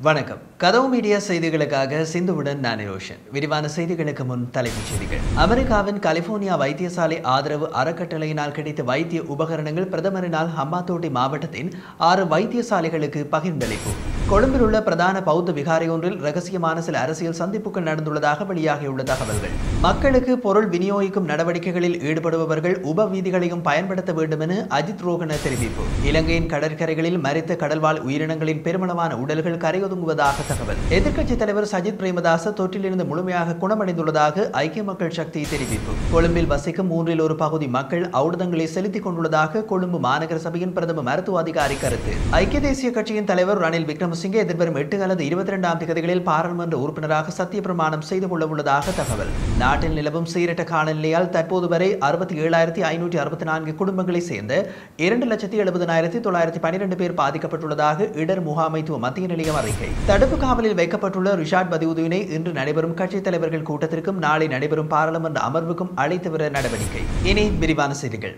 வணக்கம். கதவு மீடியா செய்திகளுக்காக சிந்துவுடன் நான் ரோஷன். விரிவான செய்திகளுக்கு முன் தலைப்புச் செய்திகள். அமெரிக்காவின் கலிபோர்னியா வைத்தியசாலை ஆதரவு அறக்கட்டளையினால் கிடைத்த வைத்திய உபகரணங்கள் பிரதமரினால் ஹம்பாந்தோட்டை மாவட்டத்தின் 6 வைத்தியசாலைகளுக்கு பகிர்ந்தளிப்பு. கொழும்பில் உள்ள பிரதான பௌத்த விகாரை ஒன்றில் ரகசியமான சில அரசியல் சந்திப்புகள் நடந்துள்ளதாக வெளியாகியுள்ள தகவல்கள். மக்களுக்கு பொருள் விநியோகிக்கும் நடவடிக்கைகளில் ஈடுபடுபவர்கள் உபவீதிகளையும் பயன்படுத்த வேண்டும் என அஜித் ரோகன தெரிவிப்பு. இலங்கையின் கடற்கரைகளில் மரித்த கடல்வாழ் உயிரினங்களின் பெருமளவான உடல்கள் கரையொதுங்குவதாக தகவல். எதிர்க்கட்சித் தலைவர் சஜித் பிரேமதாச தொற்றிலிருந்து முழுமையாக குணமடைந்துள்ளதாக ஐக்கிய மக்கள் சக்தி தெரிவிப்பு. கொழும்பில் வசிக்கும் 1/3 பகுதி மக்கள் ஔடதங்களை செலுத்திக் கொண்டுள்ளதாக கொழும்பு மாநகர சபையின் பிரதம மருத்துவ அதிகாரி கருத்து. ஐக்கிய தேசிய கட்சியின் தலைவர் ரணில் விக்ரமசிங்கே எதிர்வரும் 8 அல்லது 22ஆம் தேதிகளில் பாராளுமன்ற உறுப்பினராக சத்திய பிரமாணம் செய்து கொள்ள உள்ளதாக தகவல். நாட்டில் நிலவும் சீரற்ற காலநிலையால் தற்போது வரை 67,564 குடும்பங்களைச் சேர்ந்த 2,70,912 பேர் பாதிக்கப்பட்டுள்ளதாக இடர் முகாமைத்துவ மத்திய நிலையம் அறிக்கை. தடுப்பு காவலில் வைக்கப்பட்டுள்ள ரிஷாட் பதியுதீனை இன்று நடைபெறும் கட்சித் தலைவர்கள் கூட்டத்திற்கும் நாளை நடைபெறும் பாராளுமன்ற அமர்வுக்கும் அழைத்து வர நடவடிக்கை. இனி விரிவான செய்திகள்.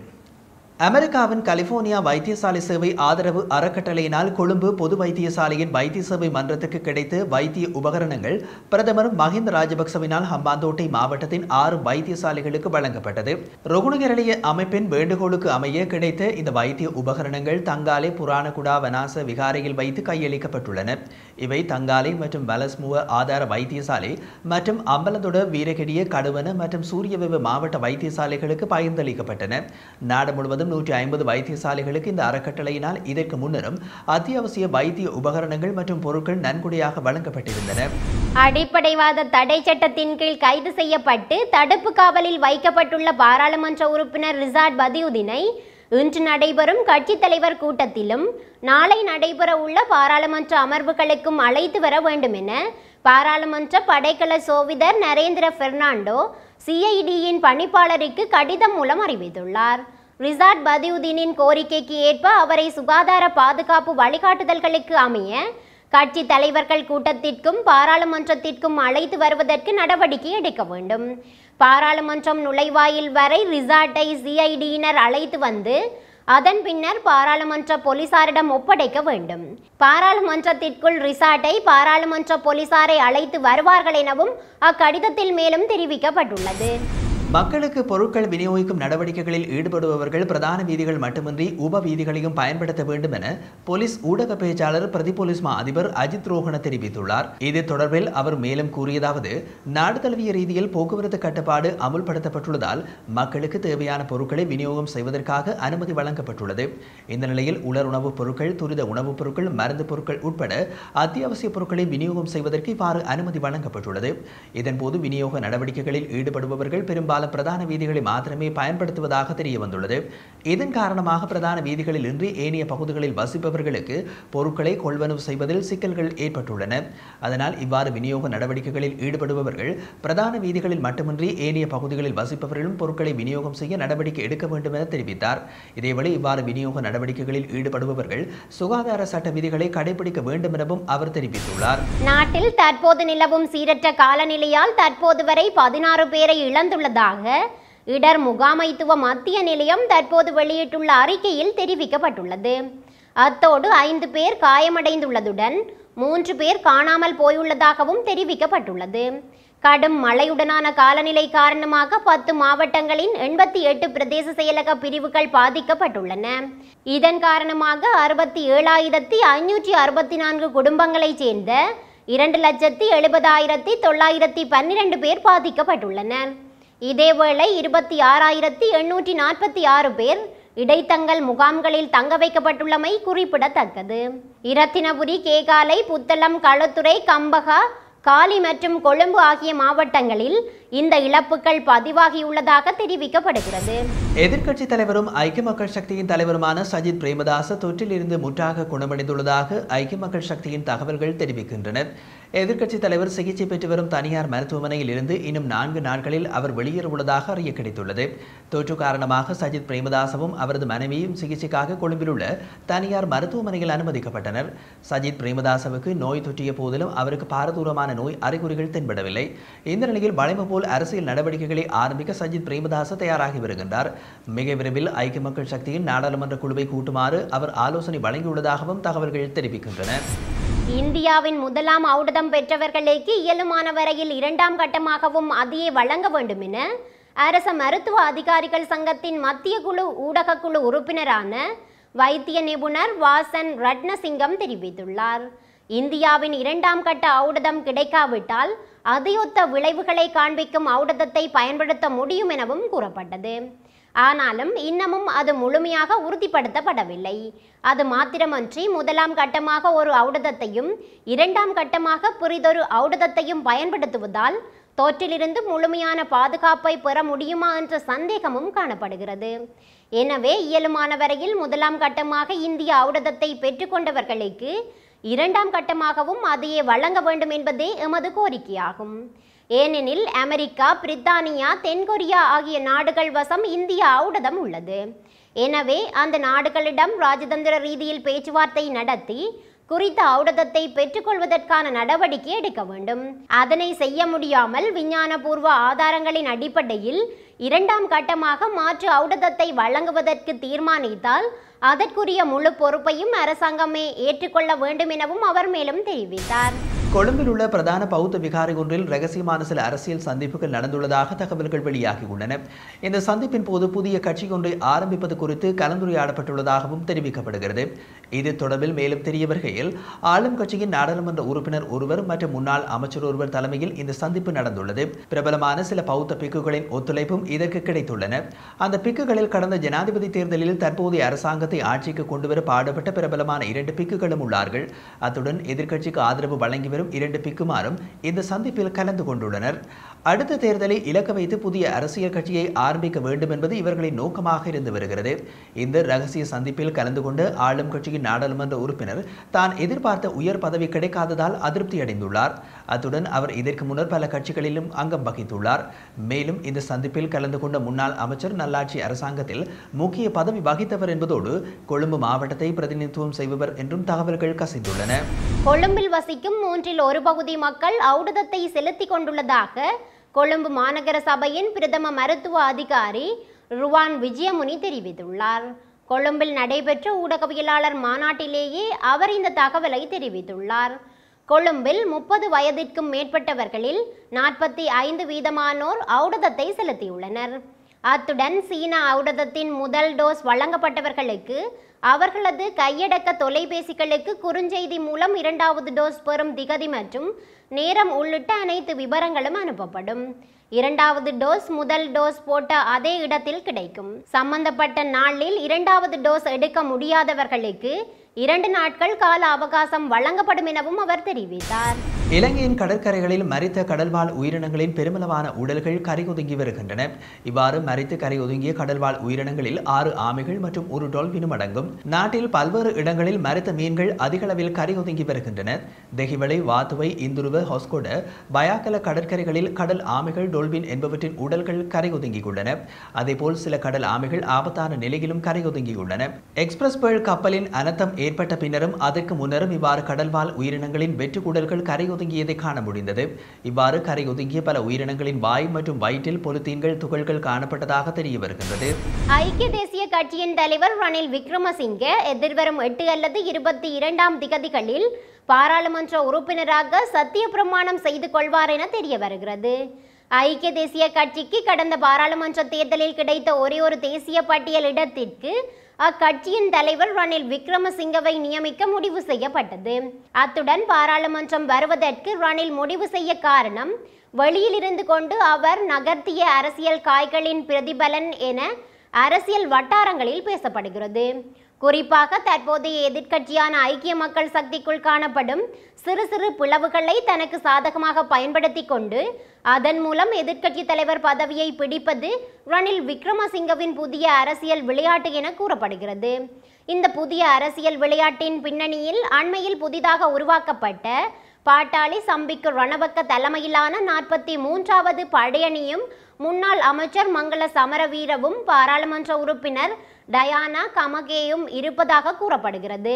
அமெரிக்காவின் கலிபோர்னியா வைத்தியசாலை சேவை ஆதரவு அறக்கட்டளையினால் கொழும்பு பொது வைத்தியசாலையின் வைத்திய சேவை மன்றத்துக்கு கிடைத்த வைத்திய உபகரணங்கள் பிரதமர் மஹிந்த ராஜபக்சவினால் ஹம்பாந்தோட்டை மாவட்டத்தின் 6 வைத்தியசாலைகளுக்கு வழங்கப்பட்டது. ருகுணகரளிய அமைப்பின் வேண்டுகோளுக்கு அமைய கிடைத்த இந்த வைத்திய உபகரணங்கள் தங்காலை புராணகுடா வனாச விகாரையில் வைத்து கையளிக்கப்பட்டுள்ளன. இவை தங்காலை மற்றும் வலஸ்முவ ஆதார வைத்தியசாலை மற்றும் அம்பலத்தொட வீரகெடிய கடுவன மற்றும் சூரியவெவ மாவட்ட வைத்தியசாலைகளுக்கு பகிர்ந்தளிக்கப்பட்டன. நாடு முழுவதும் 150 வைத்தியசாலைகளுக்கு இந்த அறக்கட்டளையினால் இதற்கு முன்னரும் அத்தியாவசிய வைத்திய உபகரணங்கள் மற்றும் பொருட்கள் நன்கொடையாக வழங்கப்பட்டிருந்தன. அடிப்படைவாத தடை சட்டத்தின் கீழ் கைது செய்யப்பட்டு தடுப்பு காவலில் வைக்கப்பட்டுள்ள பாராளுமன்ற உறுப்பினர் ரிஷாட் பதியுதீனை இன்று நடைபெறும் கட்சித் தலைவர் கூட்டத்திலும் நாளை நடைபெற உள்ள பாராளுமன்ற அமர்வுகளுக்கும் அழைத்து வர வேண்டும் என பாராளுமன்ற படைக்கல சோவிதர் நரேந்திர பெர்னாண்டோ சிஐடியின் பணிப்பாளருக்கு கடிதம் மூலம் அறிவித்துள்ளார். ரிஷாட் பதியுதீனின் கோரிக்கைக்கு ஏற்ப அவரை சுகாதார பாதுகாப்பு வழிகாட்டுதல்களுக்கு அமைய கட்சி தலைவர்கள் கூட்டத்திற்கும் பாராளுமன்றத்திற்கும் அழைத்து வருவதற்கு நடவடிக்கை எடுக்க வேண்டும். பாராளுமன்றம் நுழைவாயில் வரை ரிஷாட்டை சிஐடியினர் அழைத்து வந்து அதன் பின்னர் பாராளுமன்ற போலீசாரிடம் ஒப்படைக்க வேண்டும். பாராளுமன்றத்திற்குள் ரிஷாட்டை பாராளுமன்ற போலீசாரை அழைத்து வருவார்கள் எனவும் அக்கடிதத்தில் மேலும் தெரிவிக்கப்பட்டுள்ளது. மக்களுக்கு பொருட்கள் விநியோகிக்கும் நடவடிக்கைகளில் ஈடுபடுபவர்கள் பிரதான வீதிகள் மட்டுமின்றி உப வீதிகளையும் பயன்படுத்த வேண்டும் என போலீஸ் ஊடக பேச்சாளர் பிரதி போலீஸ் மா அதிபர் அஜித் ரோகன தெரிவித்துள்ளார். இது தொடர்பில் அவர் மேலும் கூறியதாவது, நாடு தழுவிய ரீதியில் போக்குவரத்து கட்டுப்பாடு அமுல்படுத்தப்பட்டுள்ளதால் மக்களுக்கு தேவையான பொருட்களை விநியோகம் செய்வதற்காக அனுமதி வழங்கப்பட்டுள்ளது. இந்த நிலையில் உலர் உணவுப் பொருட்கள், துரித உணவுப் பொருட்கள், மருந்து பொருட்கள் உட்பட அத்தியாவசிய பொருட்களை விநியோகம் செய்வதற்கு இவ்வாறு அனுமதி வழங்கப்பட்டுள்ளது. இதன்போது விநியோக நடவடிக்கைகளில் ஈடுபடுபவர்கள் பெரும்பாலும் பிரதான வீதிகளை மாத்திரமே பயன்படுத்துவதாக தெரிய வந்துள்ளது. இதன் காரணமாக பிரதான வீதிகளில் இன்றி ஏனைய பகுதிகளில் வசிப்பவர்களுக்கு பொருட்களை கொள்வனவு செய்வதில் சிக்கல்கள் ஏற்பட்டுள்ளன. அதனால் இவ்வாறு விநியோக நடவடிக்கைகளில் ஈடுபடுபவர்கள் பிரதான வீதிகளில் மட்டுமின்றி ஏனைய பகுதிகளில் வசிப்பவர்களும் பொருட்களை விநியோகம் செய்ய நடவடிக்கை எடுக்க வேண்டும் என தெரிவித்தார். இதேவேளை இவ்வாறு விநியோக நடவடிக்கைகளில் ஈடுபடுபவர்கள் சுகாதார சட்ட விதிகளை கடைபிடிக்க வேண்டும் எனவும் அவர் தெரிவித்துள்ளார். நாட்டில் தற்போது நிலவும் சீரற்ற காலநிலையால் தற்போது வரை 16 பேரை இழந்துள்ளதாக இடர் முகாமைத்துவ மத்திய நிலையம் தற்போது வெளியிட்டுள்ள அறிக்கையில் தெரிவிக்கப்பட்டுள்ளது. அத்தோடு 5 பேர் காயமடைந்துள்ளதுடன் 3 பேர் காணாமல் போயுள்ளதாகவும் தெரிவிக்கப்பட்டுள்ளது. கடும் மழையுடனான காலநிலை காரணமாக 10 மாவட்டங்களின் 88 பிரதேச செயலக பிரிவுகள் பாதிக்கப்பட்டுள்ளன. இதன் காரணமாக 67,564 குடும்பங்களைச் சேர்ந்த 2,70,912 பேர் பாதிக்கப்பட்டுள்ளனர். இதேவேளை 26,846 பேர் இடைத்தங்கல் முகாம்களில் தங்க வைக்கப்பட்டுள்ளமை குறிப்பிடத்தக்கது. இரத்தினபுரி, கேகாலை, புத்தளம், களுத்துறை, கம்பகா, காலி மற்றும் கொழும்பு ஆகிய மாவட்டங்களில் இந்த இழப்புகள் பதிவாகியுள்ளதாக தெரிவிக்கப்படுகிறது. எதிர்க்கட்சி தலைவரும் ஐக்கிய மக்கள் சக்தியின் தலைவருமான சஜித் பிரேமதாச தொற்றிலிருந்து முற்றாக குணமடைந்துள்ளதாக ஐக்கிய மக்கள் சக்தியின் தகவல்கள் தெரிவிக்கின்றன. எதிர்க்கட்சி தலைவர் சிகிச்சை பெற்று வரும் தனியார் மருத்துவமனையில் இருந்து இன்னும் 4 நாட்களில் அவர் வெளியேற உள்ளதாக அறிய கிடைத்துள்ளது. தொற்று காரணமாக சஜித் பிரேமதாசவும் அவரது மனைவியும் சிகிச்சைக்காக கொழும்பில் உள்ள தனியார் மருத்துவமனையில் அனுமதிக்கப்பட்டனர். சஜித் பிரேமதாசவுக்கு நோய் தொற்றிய போதிலும் அவருக்கு பாரதூரமான நோய் அறிகுறிகள் தென்படவில்லை. இந்த நிலையில் வழமை போல் அரசியல் நடவடிக்கைகளை ஆரம்பிக்க சஜித் பிரேமதாச தயாராகி வருகின்றார். மிக விரைவில் ஐக்கிய மக்கள் சக்தியின் நாடாளுமன்ற குழுவை கூட்டுமாறு அவர் ஆலோசனை வழங்கியுள்ளதாகவும் தகவல்கள் தெரிவிக்கின்றன. இந்தியாவின் முதலாம் ஔடதம் பெற்றவர்களுக்கு இயலுமான வரையில் இரண்டாம் கட்டமாகவும் அதையே வழங்க வேண்டும் என அரச மருத்துவ அதிகாரிகள் சங்கத்தின் மத்திய குழு ஊடக குழு உறுப்பினரான வைத்திய நிபுணர் வாசன் ரட்னசிங்கம் தெரிவித்துள்ளார். இந்தியாவின் இரண்டாம் கட்ட ஔடதம் கிடைக்காவிட்டால் அதையொத்த விளைவுகளை காண்பிக்கும் ஔடதத்தை பயன்படுத்த முடியும் எனவும் கூறப்பட்டது. ஆனாலும் இன்னமும் அது முழுமையாக உறுதிப்படுத்தப்படவில்லை. அது மாத்திரமன்றி முதலாம் கட்டமாக ஒரு ஔடதத்தையும் இரண்டாம் கட்டமாக புரிதொரு ஔடதத்தையும் பயன்படுத்துவதால் தொற்றிலிருந்து முழுமையான பாதுகாப்பை பெற முடியுமா என்ற சந்தேகமும் காணப்படுகிறது. எனவே இயலுமான வரையில் முதலாம் கட்டமாக இந்திய ஔடதத்தை பெற்றுக்கொண்டவர்களுக்கு இரண்டாம் கட்டமாகவும் அதையே வழங்க வேண்டும் என்பதே எமது கோரிக்கையாகும். ஏனெனில் அமெரிக்கா, பிரித்தானியா, தென்கொரியா ஆகிய நாடுகள் வசம் இந்திய ஔடதம் உள்ளது. எனவே அந்த நாடுகளிடம் ராஜதந்திர ரீதியில் பேச்சுவார்த்தை நடத்தி குறித்த ஔடதத்தை பெற்றுக்கொள்வதற்கான நடவடிக்கை எடுக்க வேண்டும். அதனை செய்ய முடியாமல் விஞ்ஞானபூர்வ ஆதாரங்களின் அடிப்படையில் இரண்டாம் கட்டமாக மாற்று ஔடதத்தை வழங்குவதற்கு தீர்மானித்தால் அதற்குரிய முழு பொறுப்பையும் அரசாங்கமே ஏற்றுக்கொள்ள வேண்டும் எனவும் அவர் மேலும் தெரிவித்தார். கொழும்பில் உள்ள பிரதான பௌத்த விகாரை ஒன்றில் ரகசியமான சில அரசியல் சந்திப்புகள் நடந்துள்ளதாக தகவல்கள் வெளியாகியுள்ளன. இந்த சந்திப்பின் போது புதிய கட்சி ஒன்றை ஆரம்பிப்பது குறித்து கலந்துரையாடப்பட்டுள்ளதாகவும் தெரிவிக்கப்படுகிறது. இது தொடர்பில் மேலும் தெரிய வருகையில் ஆளும் கட்சியின் நாடாளுமன்ற உறுப்பினர் ஒருவர் மற்றும் முன்னாள் அமைச்சர் ஒருவர் தலைமையில் இந்த சந்திப்பு நடந்துள்ளது. பிரபலமான சில பௌத்த பிக்குகளின் ஒத்துழைப்பும் இதற்கு கிடைத்துள்ளன. அந்த பிக்குகளில் கடந்த ஜனாதிபதி தேர்தலில் தற்போதைய அரசாங்கத்தை ஆட்சிக்கு கொண்டுவர பாடுபட்ட பிரபலமான 2 பிக்குகளும் உள்ளார்கள். அத்துடன் எதிர்க்கட்சிக்கு ஆதரவு வழங்கி வரும் 2 பிக்குமாரும் இந்த சந்திப்பில் கலந்து கொண்டுள்ளனர். அடுத்த தேர்தலை இலக்க வைத்து புதிய அரசியல் கட்சியை ஆரம்பிக்க வேண்டும் என்பது இவர்களின் நோக்கமாக இருந்து வருகிறது. இந்த ரகசிய சந்திப்பில் கலந்து கொண்டு ஆளும் கட்சியின் நாடாளுமன்ற உறுப்பினர் தான் எதிர்பார்த்த உயர் பதவி கிடைக்காததால் அதிருப்தி அடைந்துள்ளார். அத்துடன் அவர் இதற்கு முன்னர் பல கட்சிகளிலும் அங்கம் வகித்துள்ளார். மேலும் இந்த சந்திப்பில் கலந்து கொண்ட முன்னாள் அமைச்சர் நல்லாட்சி அரசாங்கத்தில் முக்கிய பதவி வகித்தவர் என்பதோடு கொழும்பு மாவட்டத்தை பிரதிநிதித்துவம் செய்பவர் என்றும் தகவல்கள் கசிந்துள்ளன. கொழும்பில் வசிக்கும் 1/3 பகுதி மக்கள் ஔடதத்தை செலுத்திக் கொண்டுள்ளதாக கொழும்பு மாநகர சபையின் பிரதம மருத்துவ அதிகாரி ருவான் விஜயமுனி தெரிவித்துள்ளார். கொழும்பில் நடைபெற்ற ஊடகவியலாளர் மாநாட்டிலேயே அவர் இந்த தகவலை தெரிவித்துள்ளார். கொழும்பில் 30 வயதிற்கும் மேற்பட்டவர்களில் 45% ஔடதத்தை செலுத்தியுள்ளனர். அத்துடன் சீன ஔடதத்தின் முதல் டோஸ் வழங்கப்பட்டவர்களுக்கு அவர்களது கையடக்க தொலைபேசிகளுக்கு குறுஞ்செய்தி மூலம் 2வது டோஸ் பெறும் திகதி மற்றும் நேரம் உள்ளிட்ட அனைத்து விவரங்களும் அனுப்பப்படும். 2வது டோஸ் முதல் டோஸ் போட்ட அதே இடத்தில் கிடைக்கும். சம்பந்தப்பட்ட நாளில் 2வது டோஸ் எடுக்க முடியாதவர்களுக்கு 2 நாட்கள் கால அவகாசம் வழங்கப்படும் எனவும் அவர் தெரிவித்தார். இலங்கையின் கடற்கரைகளில் மரித்த கடல்வாழ் உயிரினங்களின் பெருமளவான உடல்கள் கரையொதுங்கி வருகின்றன. இவ்வாறு மரித்து கரையொதுங்கிய கடல்வாழ் உயிரினங்களில் 6 ஆமைகள் மற்றும் 1 டால்பினும் அடங்கும். நாட்டில் பல்வேறு இடங்களில் மரித்த மீன்கள் அதிகளவில் கரையொதுங்கி வருகின்றன. தெஹிவளை, வாத்துவை, இந்துருவ, ஹொஸ்கொட, பயாக்கல கடற்கரைகளில் கடல் ஆமைகள், டோல்பின் என்பவற்றின் உடல்கள் கரையொதுங்கியுள்ளன. அதேபோல் சில கடல் ஆமைகள் ஆபத்தான நிலையிலும் கரையொதுங்கியுள்ளன. எக்ஸ்பிரஸ் பேர்ல் கப்பலின் அனர்த்தம் ஏற்பட்ட பின்னரும் அதற்கு முன்னரும் இவ்வாறு கடல்வாழ் உயிரினங்களின் வெற்றுக்குடல்கள் கரையொதுங்கியதை காண முடிந்தது. இவ்வாறு கரையொதுங்கிய பல உயிரினங்களின் வாய் மற்றும் வயிற்றில் பொலித்தீன்கள், துகள்கள் காணப்பட்டதாக தெரிய வருகின்றது. ஐக்கிய தேசிய கட்சியின் தலைவர் ரணில் விக்ரமசிங்கே எதிர்வரும் 8 அல்லது 22ஆம் திகதிகளில் பாராளுமன்ற உறுப்பினராக சத்திய பிரமாணம் செய்து கொள்வார் என தெரிய வருகிறது. ஐக்கிய தேசிய கட்சிக்கு கடந்த பாராளுமன்ற தேர்தலில் கிடைத்த ஒரே ஒரு தேசிய பட்டியல் இடத்திற்கு அக்கட்சியின் தலைவர் ரணில் விக்ரமசிங்கவை நியமிக்க முடிவு செய்யப்பட்டது. அத்துடன் பாராளுமன்றம் வருவதற்கு ரணில் முடிவு செய்ய காரணம் வெளியில் இருந்து கொண்டு அவர் நகர்த்திய அரசியல் காய்களின் பிரதிபலன் என அரசியல் வட்டாரங்களில் பேசப்படுகிறது. குறிப்பாக தற்போதைய எதிர்க்கட்சியான ஐக்கிய மக்கள் சக்திக்குள் காணப்படும் சிறு சிறு பிளவுகளை தனக்கு சாதகமாக பயன்படுத்தி கொண்டு அதன் மூலம் எதிர்க்கட்சி தலைவர் பதவியை பிடிப்பது ரணில் விக்ரமசிங்கவின் புதிய அரசியல் விளையாட்டு என கூறப்படுகிறது. இந்த புதிய அரசியல் விளையாட்டின் பின்னணியில் அண்மையில் புதிதாக உருவாக்கப்பட்ட பாட்டாளி சம்பிக்கு ரணவக்க தலைமையிலான 43வது படையணியும் முன்னாள் அமைச்சர் மங்கள சமரவீரவும் பாராளுமன்ற உறுப்பினர் டயானா கமகேயும் இருப்பதாக கூறப்படுகிறது.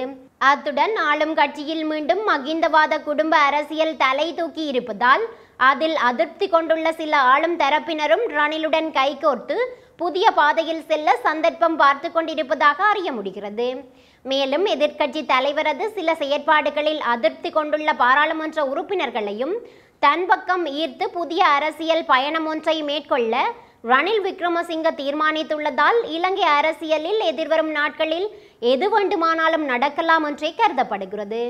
அத்துடன் ஆளும் கட்சியில் மீண்டும் மகிந்தவாத குடும்ப அரசியல் தலை தூக்கி இருப்பதால் அதில் அதிருப்தி கொண்டுள்ள சில ஆளும் தரப்பினரும் ரணிலுடன் கைகோர்த்து புதிய பாதையில் செல்ல சந்தர்ப்பம் பார்த்து கொண்டிருப்பதாக அறிய முடிகிறது. மேலும் எதிர்க்கட்சி தலைவரது சில செயற்பாடுகளில் அதிருப்தி கொண்டுள்ள பாராளுமன்ற உறுப்பினர்களையும் தன் பக்கம் ஈர்த்து புதிய அரசியல் பயணம் ஒன்றை மேற்கொள்ள ரணில் விக்ரமசிங்க தீர்மானித்துள்ளதால் இலங்கை அரசியலில் எதிர்வரும் நாட்களில் எது வேண்டுமானாலும் நடக்கலாம் என்றே கருதப்படுகிறது.